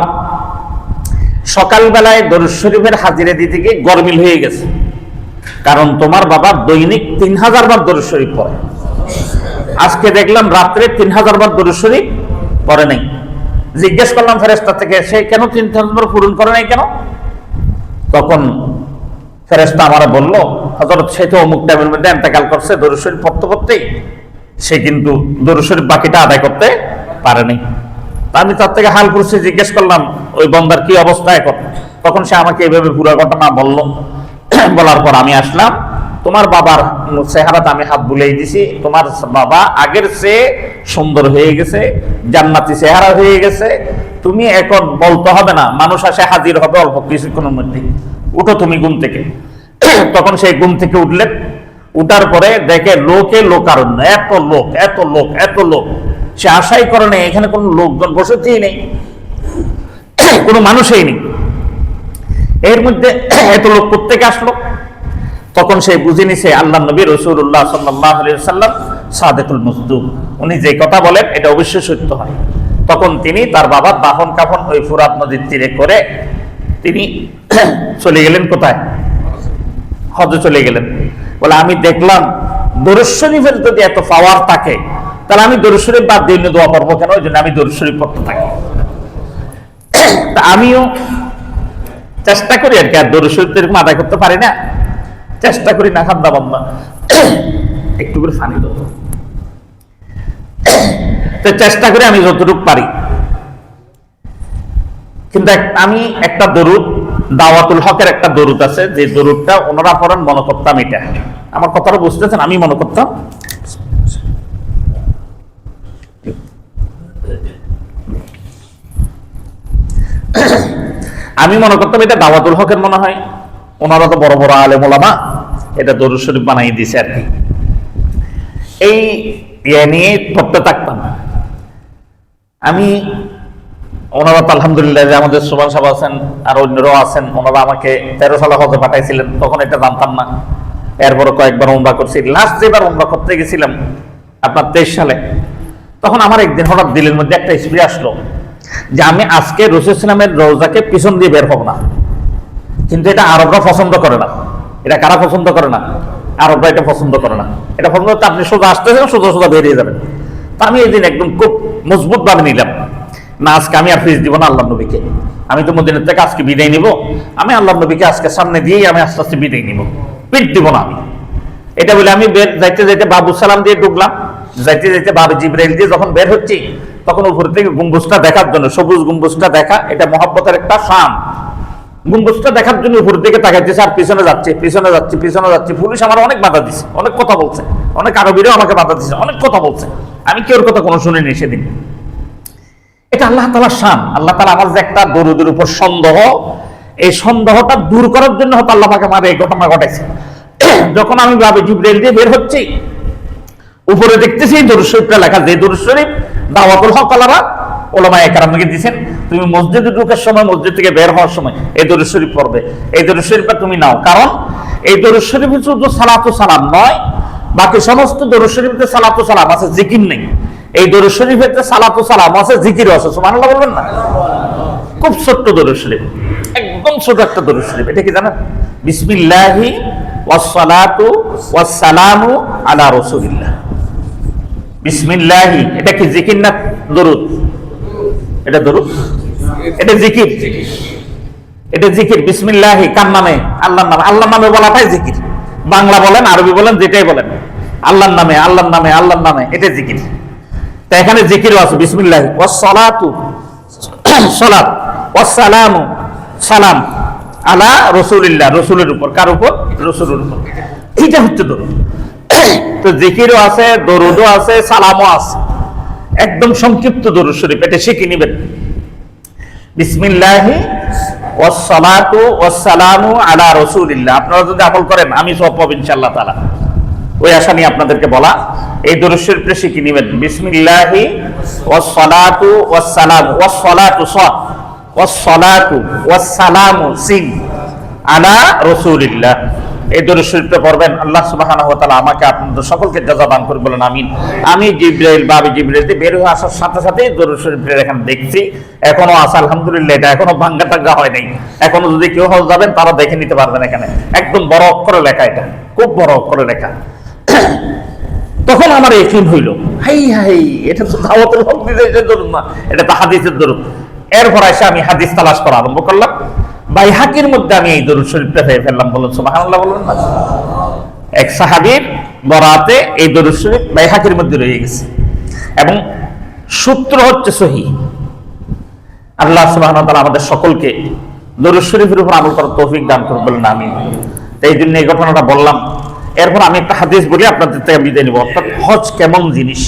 সকালবেলায় দরুদ শরীফের হাজিরা দিতে গিয়ে গরমিল হয়ে গেছে, কারণ তোমার বাবা দৈনিক 3000 বার দরুদ শরীফ পড়ে। আজকে দেখলাম রাত্রে 3000 বার দরুদ শরীফ পড়ে নাই। জিজ্ঞেস করলাম ফেরেশতা থেকে, সে কেন 3000 বার পূরণ করে নাই কেন? তখন ফেরেশতা আমার বলল, হযরত সে তো অমুক টাইমের মধ্যে ইন্তেকাল করছে, দরুদ শরীফ পড়তে পড়তেই সে কিন্তু দরুদ শরীফ বাকিটা আদায় করতে পারেনি। আমি তার থেকে হাল পুরুষে জিজ্ঞেস করলাম, ওই বন্দার কি অবস্থা এখন? তখন সে আমাকে এইভাবে পুরো ঘটনা বলল। বলার পর আমি আসলাম, তোমার বাবার চেহারাতে আমি হাত বুলিয়ে দিছি, তোমার বাবা আগের চেয়ে সুন্দর হয়ে গেছে, জান্নাতি চেহারা হয়ে গেছে। তুমি এখন বলতে হবে না, মানুষ আসে হাজির হবে অল্প কিছুক্ষণের মধ্যে, উঠো তুমি ঘুম থেকে। তখন সেই ঘুম থেকে উঠলেন। উঠার পরে দেখে লোকে লোকারণ্য, এত লোক এত লোক এত লোক, সে আশাই করে নেই এখানে কোনো লোকজন বসেছেই নেই, কোনো মানুষই নেই। এর মধ্যে এত লোক কোত্থেকে আসলো? তখন সে বুঝে নিছে আল্লাহ নবী রাসূলুল্লাহ সাল্লাল্লাহু আলাইহি ওয়াসাল্লাম সাদিকুল মুসদুক, উনি যে কথা বলেন এটা অবশ্যই সত্য হয়। তখন তিনি তার বাবার দাফন কাফন ওই ফুরাত নদীর তীরে করে তিনি চলে গেলেন কোথায়? হজে চলে গেলেন। বলে, আমি দেখলাম দরুদ শরীফের যদি এত পাওয়ার থাকে, তাহলে আমি দরুদ শরীফ বাদ দিয়ে দোয়া করবো কেন? ওই জন্য আমি দরুদ শরীফ পড়তে থাকি। তা আমিও চেষ্টা করি আর কি, আর দরুদ শরীফ এরকম আদায় করতে পারি না, চেষ্টা করি না খাদ্দা বন্ধা একটু করে ফানি দেবো, তো চেষ্টা করি আমি যতটুকু পারি। কিন্তু আমি একটা দরুদ, দাওয়াতুল হকের একটা দরুদ আছে, যে দরুদটা ওনারা পড়েন, মনে করতাম এটা, আমার কথাটা বুঝতেছেন, আমি মনে করতাম এটা দাওয়াতুল হকের মনে হয়, ওনারা তো বড় বড় আলেম ওলামা, এটা দরুদ শরীফ বানাই দিয়েছে আর কি। এই নিয়ে পড়তে থাকতাম। আমি ওনারা তো আলহামদুলিল্লাহ যে আমাদের সুবান সাহেব আছেন আর অন্যরাও আছেন, ওনারা আমাকে 13 সালে হজে পাঠাইছিলেন, তখন এটা জানতাম না। এরপরে কয়েকবার উমরা করছি। লাস্ট যেবার উমরা করতে গেছিলাম আপনার 23 সালে, তখন আমার একদিন হঠাৎ দিলের মধ্যে একটা স্প্রে আসলো যে আমি আজকে রাসূল ইসলামের রওজাকে পিছন দিয়ে বের হব না। কিন্তু এটা আরবরা পছন্দ করে না। এটা কারা পছন্দ করে না? আরবরা এটা পছন্দ করে না। এটা পছন্দ করতে আপনি সোজা আসতেছেন, সোজা সোজা বেরিয়ে যাবেন। তা আমি এই দিন একদম খুব মজবুত ভাবে নিলাম, না আজকে আমি আর ফিস দিব না আল্লাহ নবীকে। আমি তো মদিনা থেকে আজকে বিদায় নিব, আমি আল্লাহ নবীকে আজকে সামনে দিয়েই আমি আস্তে আস্তে বিদায় নিব, পিঠ দিব না আমি। এটা বলে আমি যাইতে যাইতে বাবু সালাম দিয়ে ঢুকলাম। যাইতে যাইতে বাবু জিব্রাইল দিয়ে যখন বের হচ্ছি, তখন উপর থেকে গম্বুজটা দেখার জন্য, সবুজ গম্বুজটা দেখা, এটা মহব্বতের একটা শান। গম্বুজটা দেখার জন্য উপর দিকে তাকাইতেছে আর পিছনে যাচ্ছে, পিছনে যাচ্ছে, পিছনে যাচ্ছে। পুলিশ আমার অনেক বাধা দিচ্ছে, অনেক কথা বলছে, অনেক আরবিরাও আমাকে বাধা দিচ্ছে, অনেক কথা বলছে। আমি কেউর কথা কোনো শুনিনি সেদিন। এটা আল্লাহ তাআলার শান। আল্লাহ তাআলা আমার যে একটা দরুদের উপর সন্দেহ, এই সন্দেহটা দূর করার জন্য হয়তো আল্লাহ পাক আমার এই ঘটনা ঘটাইছে। যখন আমি বাবু জিব্রাইল দিয়ে বের হচ্ছি, উপরে দেখতেছি দরুদ শরীফটা লেখা, যে দরুদ শরীফ দাওয়াতুল হক আলারা ওলামায়ে কেরামকে দিয়েছেন, তুমি মসজিদে ঢোকার সময়, মসজিদ থেকে বের হওয়ার সময় এই দরুদ শরীফ পড়বে। এই দরুদ শরীফটা তুমি নাও, কারণ এই দরুদ শরীফ শুধু সালাতু সালাম নয়, বাকি সমস্ত দরুদ শরীফে সালাতু সালাম আছে, জিকির নেই। এই দরুদ শরীফেতে সালাতু সালাম আছে, জিকিরও আছে। সুবহানাল্লাহ বলবেন না? খুব ছোট্ট দরুদ শরীফ, একদম ছোট একটা দরুদ শরীফ। এটা কি জানেন? বিসমিল্লাহি ওয়াস সালাতু ওয়াস সালামু আলা রাসূলিল্লাহ। বিসমিল্লাহি, এটা কি জিকির না দরুদ? এটা দরুদ, এটা জিকির, এটা জিকির। বিসমিল্লাহি কার নামে? আল্লাহর নামে। আল্লাহর নামে বলাটাই জিকির। বাংলা বলেন, আরবি বলেন, যেটাই বলেন, আল্লাহর নামে, আল্লাহর নামে, আল্লাহর নামে, এটা জিকির। তা এখানে জিকিরও আছে। বিসমিল্লাহি ওয়াস সালাতু, সালাত, ওয়াস সালামু, সালাম, আলা রাসূলিল্লাহ, রাসূলের উপর। কার উপর? রাসূলের উপর। এইটা হচ্ছে দরুদ। তো জিকিরও আছে, দরুদও আছে, সালামও আছে। একদম সংক্ষিপ্ত দরুদ শরীফ, এটা শিখে নেবেন। বিসমিল্লাহি ওয়াস সালাতু ওয়াস সালামু আলা রাসূলিল্লাহ। আপনারা যদি আমল করেন, আমি সওয়াব পাবো ইনশাআল্লাহ তাআলা। ওই আশা নিয়ে আপনাদেরকে বলা। এই দরুদ শরীফটা শিখে নেবেন। বিসমিল্লাহি ওয়াস সালাতু ওয়াস সালামু, ওয়াস সালাতু সাদ, ওয়াস সালাতু ওয়াস সালামু সিন, আলা রাসূলিল্লাহ। এই দরুদ শরীফটা পড়বেন। আল্লাহ সুবহানাহু ওয়া তাআলা আমাকে আপনাদের সকলকে জাযা দান করে, বলেন আমিন। আমি জিব্রাইল, বাবু জিব্রাইল দিয়ে বের হয়ে আসার সাথে সাথে দরুদ শরীফটা এখানে দেখছি, এখনো আছে আলহামদুলিল্লাহ। এটা এখনো ভাঙ্গা টাঙ্গা হয় নাই। এখনো যদি কেউ হজ যাবেন তারা দেখে নিতে পারবেন। এখানে একদম বড় অক্ষরে লেখা, এটা খুব বড় অক্ষরে লেখা। তখন আমার ইয়াকিন হইল, হাই হাই, এটা তো দাওয়াতুল হক দিতে দরুদ না, এটা তো হাদিসের দরুদ। এরপর এসে আমি হাদিস তালাশ করা আরম্ভ করলাম। বাইহাকির মধ্যে আমি এই দরুদ শরীফটা পেয়ে ফেললাম। বলুন সুবহানাল্লাহ, বলবেন না? এক সাহাবীর বরাতে এই দরুদ শরীফ বাইহাকির মধ্যে রয়ে গেছে এবং সূত্র হচ্ছে সহিহ। আল্লাহ সুবহানাহু ওয়া তাআলা আমাদের সকলকে দরুদ শরীফের উপর আমল করার তৌফিক দান করুন, বলেন আমিন। এই জন্য এই ঘটনাটা বললাম। এরপর আমি একটা হাদিস বলি, আপনাদের থেকে বিদায় নিব। অর্থাৎ হজ কেমন জিনিস,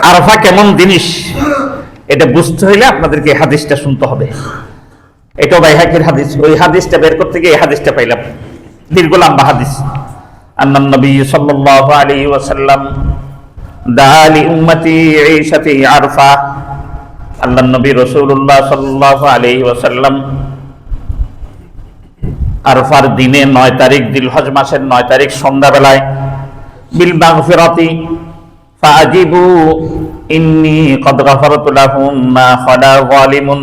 আরাফা কেমন জিনিস, এটা বুঝতে হইলে আপনাদেরকে এই হাদিসটা শুনতে হবে। এটাও বাইহাকির হাদিস। ওই হাদিসটা বের করতে গিয়ে এই হাদিসটা পাইলাম, দীর্ঘ লম্বা হাদিস। আন্নান নবী সাল্লাল্লাহু আলাইহি ওয়াসাল্লাম দাআ লি উম্মতি ঈশাতি আরফা। আল্লাহর নবী রাসূলুল্লাহ সাল্লাল্লাহু আলাইহি ওয়াসাল্লাম আরফার দিনে 9 তারিখ, জিলহজ মাসের 9 তারিখ সন্ধ্যাবেলায় বিল মাগফিরাতি ফাআজিবু ইন্নী ক্বাদ গাফারতু লাহুম মা খালা যালিমুন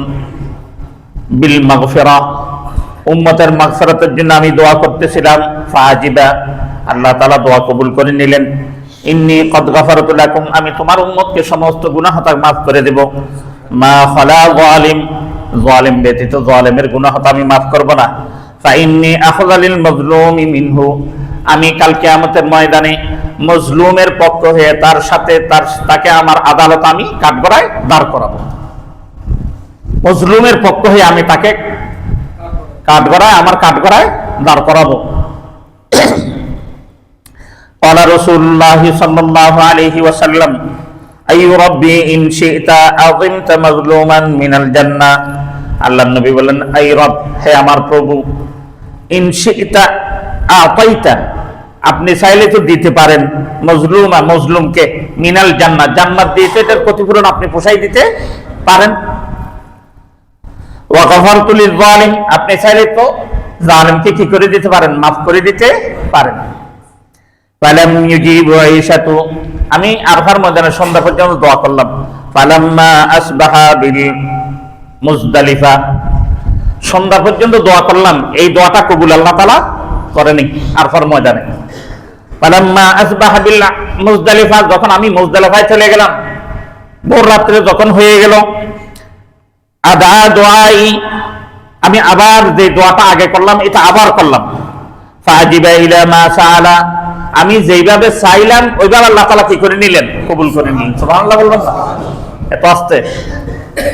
বিল মাগফিরা। উম্মতের মাগফিরাতের জন্য আমি দোয়া করতেছিলাম। ফাআজিবা, আল্লাহ তাআলা দোয়া কবুল করে নিলেন। ইন্নী ক্বাদ গাফারতু লাকুম, আমি তোমার উম্মতকে সমস্ত গুনাহ মাফ করে দেব। মা খালা যালিম, যালিম ব্যতীত জালেমের গুনাহ আমি মাফ করব না। ফাইন্নী আখযা লিল মাজলুমি মিনহু, আমি কাল কিয়ামতের ময়দানে মজলুমের পক্ষ হয়ে তার সাথে তাকে আমার আদালত আমি কাঠগড়ায় দাঁড় করাবো। মজলুমের পক্ষ হয়ে আমি তাকে আমার কাঠগড়ায় দাঁড় করাবো। ক্বালা রাসূলুল্লাহ সাল্লাল্লাহু আলাইহি ওয়াসাল্লাম আইয়ু রাব্বি ইন শি'তা আযিমতা মাজলুমান মিনাল জান্নাহ। আল্লাহর নবী বলেন, আই রব, হে আমার প্রভু, ইন শি'তা আতাইতা, আপনি চাইলে তো দিতে পারেন, মজলুমকে মিনাল জান্নাহ, জান্নাত দিতে, এটার ক্ষতিপূরণ আপনি পোষাই দিতে পারেন। ওয়া গফারতু লিয-যালিম, আপনি চাইলে তো জালিমকে কি করে দিতে পারেন, মাফ করে দিতে পারেন। ফালাম ইউজিবু আয়েশাতু, আমি আরফার ময়দানে সন্ধ্যা পর্যন্ত দোয়া করলাম। ফালাম্মা আসবাহা বিল মুজদালিফা, সন্ধ্যা পর্যন্ত দোয়া করলাম, এই দোয়াটা কবুল আল্লাহ তাআলা করেনি আরফার ময়দানে। ফালাম্মা আসবাহা বিল মুজদালিফা, যখন আমি মুজদালিফায় চলে গেলাম, ভোর রাত্রে যখন হয়ে গেল, আদা দোয়াই, আমি আবার যে দোয়াটা আগে করলাম এটা আবার করলাম। ফাজিবা ইলা মা সাআলা, আমি যেইভাবে চাইলাম ওইভাবে আল্লাহ তাআলা কি করে নিলেন, কবুল করে নিলেন। সুবহানাল্লাহ বলবেন না? এত আস্তে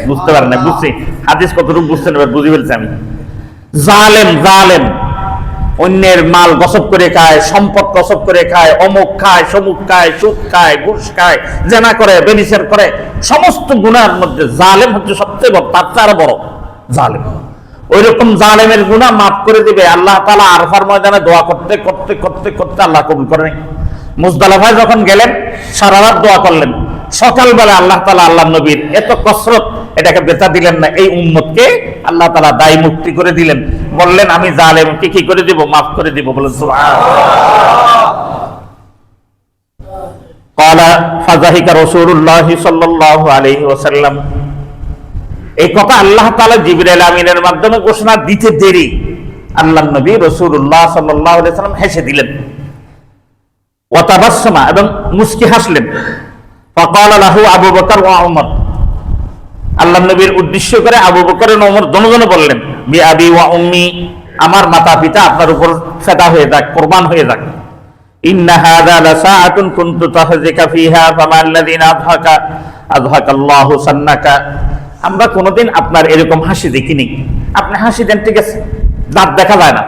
বুঝতে পারেন না? বুঝছি হাদিস কতটুকু বুঝতে নেবেন, বুঝি ফেলছি আমি। জালেম, জালেম অন্যের মাল গসব করে খায়, সম্পদ গসব করে খায়, অমুক খায়, সমুক খায়, সুদ খায়, ঘুষ খায়, জেনা করে, বেবিচার করে, সমস্ত গুনাহের মধ্যে জালেম হচ্ছে সবচেয়ে বড়, তার চেয়ে আরো বড় জালেম। ওইরকম জালেমের গুনাহ মাফ করে দিবে আল্লাহ তাআলা। আরফার ময়দানে দোয়া করতে করতে করতে করতে আল্লাহ কবুল করেন। মুজদালিফায় যখন গেলেন সারা রাত দোয়া করলেন, সকালবেলা আল্লাহ তাআলা আল্লাহ নবীর এত কসরত এটাকে বেচা দিলেন না, এই উম্মতকে আল্লাহ তাআলা দায় মুক্তি করে দিলেন। বললেন আমি জালেমকে কি করে দিব, মাফ করে দিব। বলেন সুবহানাল্লাহ। ক্বালা ফাযাহিকা রাসূলুল্লাহ সাল্লাল্লাহু আলাইহি ওয়াসাল্লাম, এই কথা আল্লাহ তাআলা জিবরাইল আমিনের মাধ্যমে ঘোষণা দিতে দেরি আল্লাহর নবী রাসূলুল্লাহ সাল্লাল্লাহু আলাইহি ওয়াসাল্লাম হেসে দিলেন। ওয়া তাবাসসামা, এবং মুস্কি হাসলেন। ফাকালা লাহু আবু বকর ওয়া উমর, আল্লাহর নবীর উদ্দেশ্য করে আবু বকর এবং ওমর দুজনে বললেন, বি আবি ওয়া উম্মি, আমার মাতা পিতা আপনার উপর ফিদা হয়ে যাক, কুরবান হয়ে যাক। ইন্না হাযা লাসাআতুন কুনতু তাহজিকা ফিহা ফামা আল্লাযিনা আযহাকাল্লাহু সান্নাকা, আমরা কোনোদিন আপনার এরকম হাসি দেখিনি। আপনি হাসি দেন ঠিক আছে, দাঁত দেখা যায় না,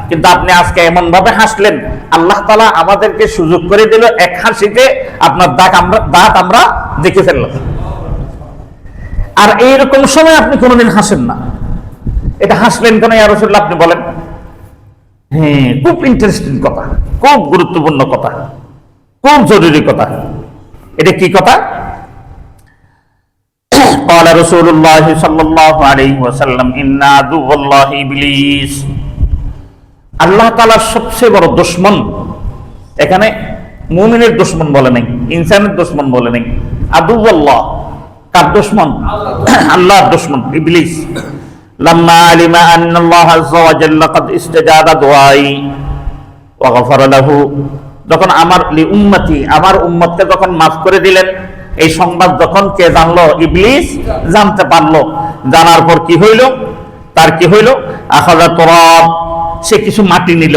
কিন্তু আপনি আজকে এমন ভাবে হাসলেন, আল্লাহ তাআলা আমাদেরকে সুযোগ করে দিল এক হাসিতে আপনার দাঁত আমরা দেখে ফেললাম। আর এইরকম সময় আপনি কোনোদিন হাসেন না, এটা হাসলেন কেন ইয়া রাসূলুল্লাহ আপনি বলেন? হ্যাঁ, খুব ইন্টারেস্টিং কথা, খুব গুরুত্বপূর্ণ কথা, খুব জরুরি কথা। এটা কি কথা? قال رسول الله صلى الله عليه وسلم إن عدو الله إبليس, আল্লাহ তাআলার সবচেয়ে বড় দুশমন, এখানে মুমিনের দুশমন বলে নাই, ইনসানের দুশমন বলে নাই, আদুউল্লাহ, কার দুশমন? আল্লাহর দুশমন ইবলিস। লাম্মা আলিমা আন্নাল্লাহ আযজা ওয়া জাল্লা ক্বাদ ইস্তাজাবা দুআই ওয়া গফারা লাহু, যখন আমার লি উম্মতি, আমার উম্মতকে যখন মাফ করে দিলেন, এই সংবাদ যখন কে জানলো? ইবলিস জানতে পারলো। জানার পর কি হইল? তার কি হইল? আখাযা তুরাব, সে কিছু মাটি নিল।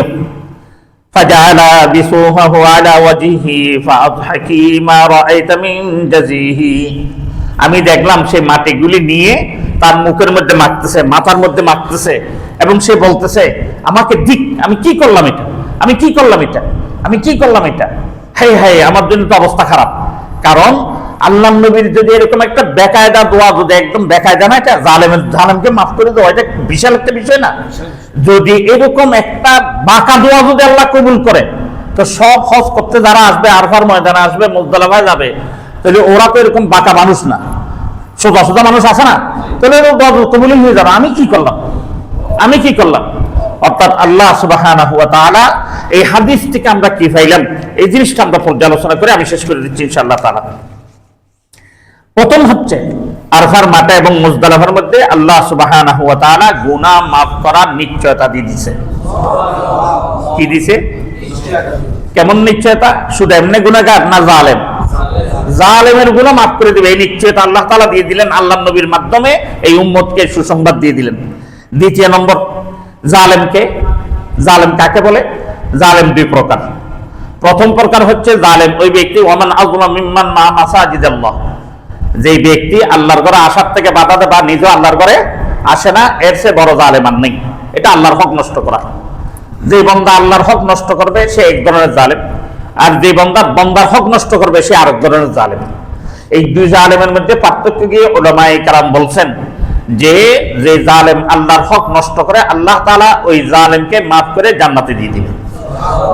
ফাজাআলা বিসুহাহু আলা ওয়াজহিহি ফাআদহাকি মা রাআইতা মিন জাযিহি, আমি দেখলাম সে মাটিগুলি নিয়ে তার মুখের মধ্যে মাখতেছে, মাথার মধ্যে মাখতেছে, এবং সে বলতেছে আমাকে দিক, আমি কি করলাম এটা, আমি কি করলাম এটা, আমি কি করলাম এটা, হায় হায় আমার জন্য তো অবস্থা খারাপ। কারণ আল্লাহর নবীর যদি এরকম একটা বেকায়দা দোয়া, যদি একদম বেকায়দা না, এটা জালেমকে মাফ করে দেওয়া, এটা বিশাল একটা বিষয় না? যদি এরকম একটা বাঁকা দোয়া যদি আল্লাহ কবুল করে, তো সব হজ করতে যারা আসবে, আরফার ময়দানে আসবে, মুজদালিফায় যাবে, তাহলে ওরা তো এরকম বাঁকা মানুষ না, সোজা সোজা মানুষ আছে না, তাহলে কবুল হয়ে যাবে। আমি কি করলাম, আমি কি করলাম? অর্থাৎ আল্লাহ সুবহানাহু ওয়া তাআলা এই হাদিস থেকে আমরা কি পাইলাম, এই জিনিসটা আমরা পর্যালোচনা করে আমি শেষ করে দিচ্ছি ইনশাআল্লাহ তাআলা। প্রথম হচ্ছে আরফার মাঠে এবং মুজদালিফার মধ্যে আল্লাহ সুবহানাহু ওয়া তাআলা গুনাহ মাফ করার নিশ্চয়তা দিয়ে দিয়েছে। কি দিয়েছে? কেমন নিশ্চয়তা? শুধু এমনি গুনাহগার না, জালেম, জালেমের গুনাহ মাফ করে দিবে, এই নিশ্চয়তা আল্লাহ তাআলা দিয়ে দিলেন আল্লাহর নবীর মাধ্যমে, এই উম্মতকে সুসংবাদ দিয়ে দিলেন। দ্বিতীয় নম্বর, জালেমকে, জালেম কাকে বলে? জালেম দুই প্রকার। প্রথম প্রকার হচ্ছে জালেম ওই ব্যক্তি, ওয়ামান আযলাম মিম্মান মা মাসাজিদাল্লাহ, যে ব্যক্তি আল্লাহর ঘরে আসার থেকে বাধা দেয় বা নিজে আল্লাহর ঘরে আসে না, এর চেয়ে বড় জালেম আর নেই। এটা আল্লাহর হক নষ্ট করা। যে বান্দা আল্লাহর হক নষ্ট করবে সে এক ধরনের জালেম, আর যে বান্দার হক নষ্ট করবে সে আরেক ধরনের জালেম। এই দুই জালেমের মধ্যে পার্থক্য গিয়ে উলামায়ে কেরাম বলছেন যে যে জালেম আল্লাহর হক নষ্ট করে, আল্লাহ তাআলা ওই জালেমকে মাফ করে জান্নাতে দিয়ে দিবেন।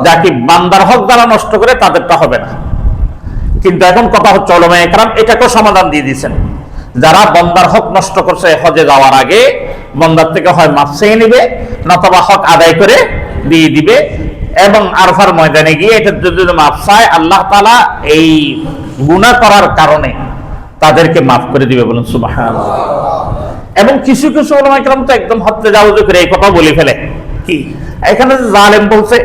যাকে বান্দার হক যারা নষ্ট করে তাদেরটা হবে না। কিন্তু এখন কথা হচ্ছে উলামায়ে কেরাম এটাকেও সমাধান দিয়ে দিয়েছেন যারা বন্দার হক নষ্ট করছে হজে যাওয়ার আগে বন্দার থেকে হয় মাফ চেয়ে নিবে, নতবা হক আদায় করে দিয়ে দিবে, এবং আরফার ময়দানে গিয়ে এটা যদি মাফ চায় আল্লাহ তাআলা এই গুনাহ করার কারণে তাদেরকে মাফ করে দিবে। বলুন সুবহানাল্লাহ। এবং কিছু কিছু উলামায়ে কেরাম তো একদম হত্যা জাওয়াজ করে এই কথা বলে ফেলে, কি এখানে যে জালেম বলছে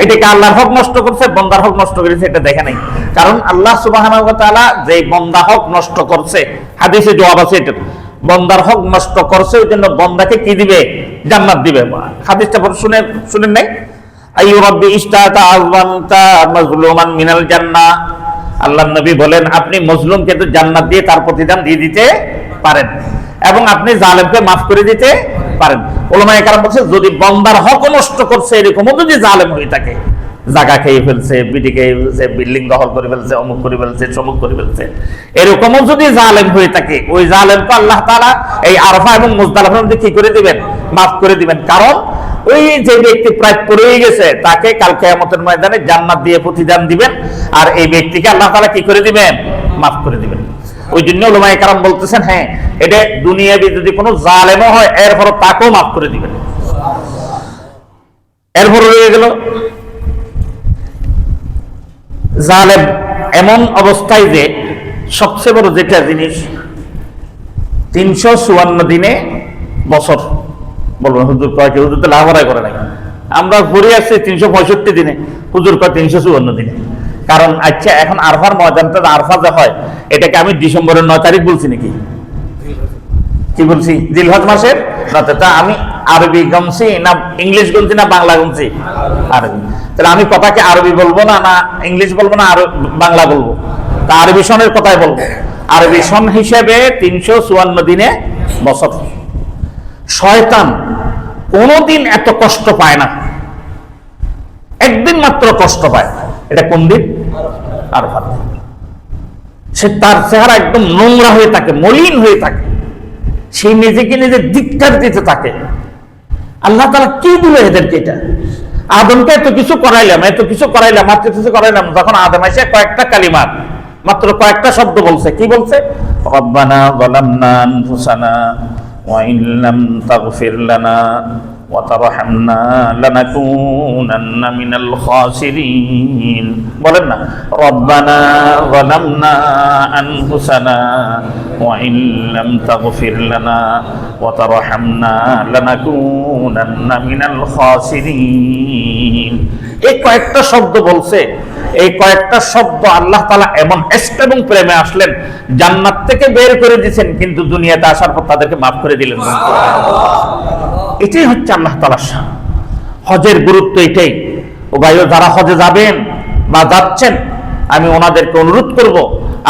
এটাকে আল্লাহর হক নষ্ট করছে, বন্দার হক নষ্ট করেছে, এটা দেখে নাই। কারণ আল্লাহ সুবহানাহু ওয়া তাআলা যে বন্দা হক নষ্ট করছে, হাদিসে জবাব আছে এটা, বন্দার হক নষ্ট করছে ওই জন্য বন্দাকে কি দিবে? জান্নাত দিবে। হাদিসটা শুনেন নাই? আইয়ু রাব্বি ইশতাতা আযওয়ানতা মাজলুমান মিনাল জান্নাহ। আল্লাহর নবী বলেন আপনি মজলুমকে তো জান্নাত দিয়ে তার প্রতিদান দিয়ে দিতে পারেন, এবং আপনি জালেমকে মাফ করে দিতে পারেন। উলামায়ে কেরাম বলছে যদি বন্দার হক নষ্ট করছে এরকমও যদি জালেম হয়ে থাকে, জায়গা খেয়ে ফেলছে, বিডি খেয়ে ফেলছে, বিল্ডিং দখল করে ফেলছে, অমুক করে ফেলছে, সমুক করে ফেলছে, এরকমও যদি জালেম হয়ে থাকে, ওই জালেমকে আল্লাহ তাআলা এই আরফা এবং মুজদালিফার মধ্যে কি করে দিবেন? মাফ করে দিবেন। কারণ ওই যে ব্যক্তি প্রাপ্য রয়ে গেছে তাকে কাল কিয়ামতের ময়দানে জান্নাত দিয়ে প্রতিদান দিবেন, আর এই ব্যক্তিকে আল্লাহ তাআলা কি করে দিবেন? মাফ করে দিবেন। ওই জন্য উলামায়ে কেরাম বলতেছেন হ্যাঁ এটা দুনিয়াবি যদি কোনো জালেমও হয় এরপর তাকেও মাফ করে দিবেন। এরপর রয়ে গেল জালেম এমন অবস্থায় যে সবচেয়ে বড় যেটা জিনিস 354 দিনে বছর। বলবেন হুজুর কয় কি? হুজুর তো লাভারাই করে নাই, আমরা ঘুরে আসছি 365 দিনে, হুজুর কয় 354 দিনে। কারণ আচ্ছা এখন আরফার ময়দানটা আরফা যে হয় এটাকে আমি ডিসেম্বরের 9 তারিখ বলছি নাকি? কি বলছি? জিলহজ মাসের 9। তা আমি আরবি গমছি না ইংলিশ গমছি না বাংলা গমছি? আরবি। তাহলে আমি কথাকে আরবি বলবো না না ইংলিশ বলবো না বাংলা বলবো? তা আরবি সনের কথাই বলবো। আরবি সন হিসেবে 354 দিনে বছর। শয়তান কোনদিন এত কষ্ট পায় না, একদিন মাত্র কষ্ট পায়। এটা কোন দিন? আরফা। সে তার চেহারা একদম নোংরা হয়ে থাকে, মলিন হয়ে থাকে, সে নিজেকে নিজে ধিক্কার দিতে থাকে। আল্লাহ তাআলা কি দিল এদেরকে? এটা আদমকে এত কিছু করাইলাম, মাত্র কিছু করাইলাম, যখন আদম এসে কয়েকটা কালিমা, মাত্র কয়েকটা শব্দ বলছে। কি বলছে? রব্বানা যালামনা আনফুসানা ওয়া ইন লাম তাগফির লানা ওয়া তারহামনা লানাকুনান্না মিনাল খাসিরিন। বলেন না রব্বানা যালামনা আনফুসানা ওয়া ইন লাম তাগফির লানা ওয়া তারহামনা লানাকুনান্না মিনাল খাসিরিন। এই কয়েকটা শব্দ বলছে। এই কয়েকটা শব্দ আল্লাহ তাআলা এমন ইশক এবং প্রেমে আসলেন, জান্নাত থেকে বের করে দিয়েছেন, কিন্তু দুনিয়াতে আসার পর তাদেরকে মাফ করে দিলেন। এটাই হচ্ছে আল্লাহ তাআলার শান। হজের গুরুত্ব এটাই। ও ভাইও যারা হজে যাবেন বা যাচ্ছেন, আমি ওনাদেরকে অনুরোধ করব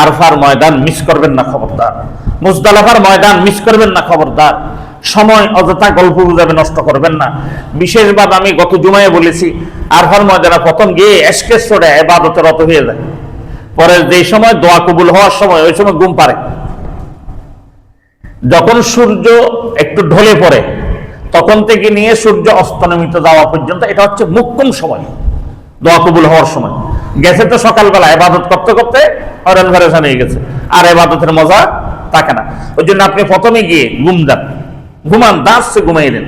আরফার ময়দান মিস করবেন না, খবরদার। মুজদালিফার ময়দান মিস করবেন না, খবরদার। সময় অযথা গল্প গুজবে নষ্ট করবেন না। বিশেষভাবে আমি গত জুমায় বলেছি, আরফার ময়দানে প্রথম গিয়ে এশকে ছড়ে ইবাদতে রত হয়ে যায়, পরে যে সময় দোয়া কবুল হওয়ার সময় ওই সময় ঘুম পারে। যখন সূর্য একটু ঢলে পড়ে তখন থেকে নিয়ে সূর্য অস্তমিত যাওয়া পর্যন্ত এটা হচ্ছে মুখ্যম সময়, দোয়া কবুল হওয়ার সময়। গেছে তো সকালবেলা ইবাদত করতে করতে হরণ ঘরে হয়ে গেছে, আর ইবাদতের মজা থাকে না। ওই জন্য আপনি প্রথমে গিয়ে ঘুমান, দাঁড়ছে ঘুমাই দেন।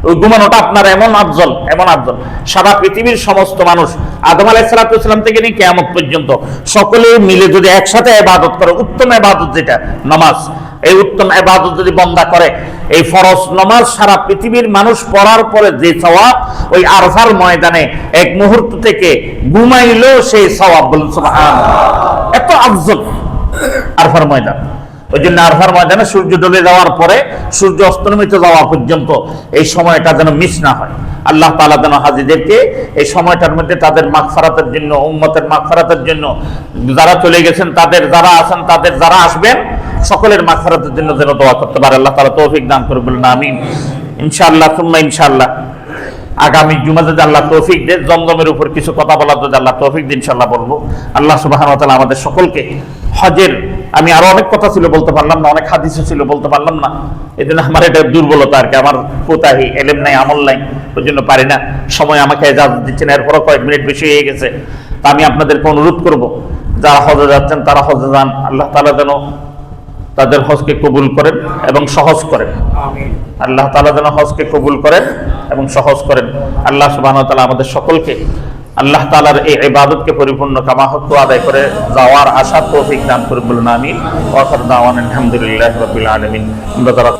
ওই ঘুমানোটা আপনার এমন আফজল। সারা পৃথিবীর সমস্ত মানুষ আদম আলাইহিস সালাম থেকে নিয়ে কিয়ামত পর্যন্ত সকলে মিলে যদি একসাথে ইবাদত করে, উত্তম ইবাদত যেটা নামাজ, এই উত্তম ইবাদত যদি বান্দা করে, এই ফরজ নামাজ সারা পৃথিবীর মানুষ পড়ার পরে যে সওয়াব, ওই আরফার ময়দানে এক মুহূর্ত থেকে ঘুমাইলো সেই সওয়াব। বলুন সুবহানাল্লাহ। এত আফজল আরফার ময়দান। ওই জন্য আরফার ময়দানে সূর্য ডুবে যাওয়ার পরে সূর্য অস্তমিত যাওয়া পর্যন্ত এই সময়টা যেন মিস না হয়। আল্লাহ তাআলা যেন হাজীদেরকে এই সময়টার মধ্যে তাদের মাগফিরাতের জন্য, উম্মতের মাগফিরাতের জন্য, যারা চলে গেছেন তাদের, যারা আছেন তাদের, যারা আসবেন সকলের মাগফিরাতের জন্য যেন দোয়া করতে পারে। আল্লাহ তাআলা তৌফিক দান করুন, বলুন আমিন। ইনশাআল্লাহ সুম্মা ইনশাআল্লাহ আগামী জুমাতে যদি আল্লাহ তৌফিক দেন, জমজমের উপর কিছু কথা বলার যদি আল্লাহ তৌফিক দেন ইনশাআল্লাহ বলবো। আল্লাহ সুবহানাহু ওয়া তাআলা আমাদের সকলকে হজের, আমি আরো অনেক কথা ছিল বলতে পারলাম না, অনেক হাদিস ছিল বলতে পারলাম না, এই জন্য আমার এটা দুর্বলতা আর কি, আমার কোতাহি, এলেম নাই, আমল নাই, ওই জন্য পারি না। সময় আমাকে ইজাজত দিচ্ছেন, এরপরও কয়েক মিনিট বেশি হয়ে গেছে। তা আমি আপনাদেরকে অনুরোধ করব, যারা হজে যাচ্ছেন তারা হজে যান। আল্লাহ তাআলা যেন তাদের হজকে কবুল করেন এবং সহজ করেন। আল্লাহ তাআলা যেন হজকে কবুল করেন এবং সহজ করেন। আল্লাহ সুবহানাহু ওয়া তাআলা আমাদের সকলকে আল্লাহ তাআলার এই ইবাদতকে পরিপূর্ণ কামাহত আদায় করে যাওয়ার আশা তৌফিক দান করুন, বলুন আমিন। ওয়া আখিরু দাওয়ানা আলহামদুলিল্লাহি রাব্বিল আলামিন। আমরা যারা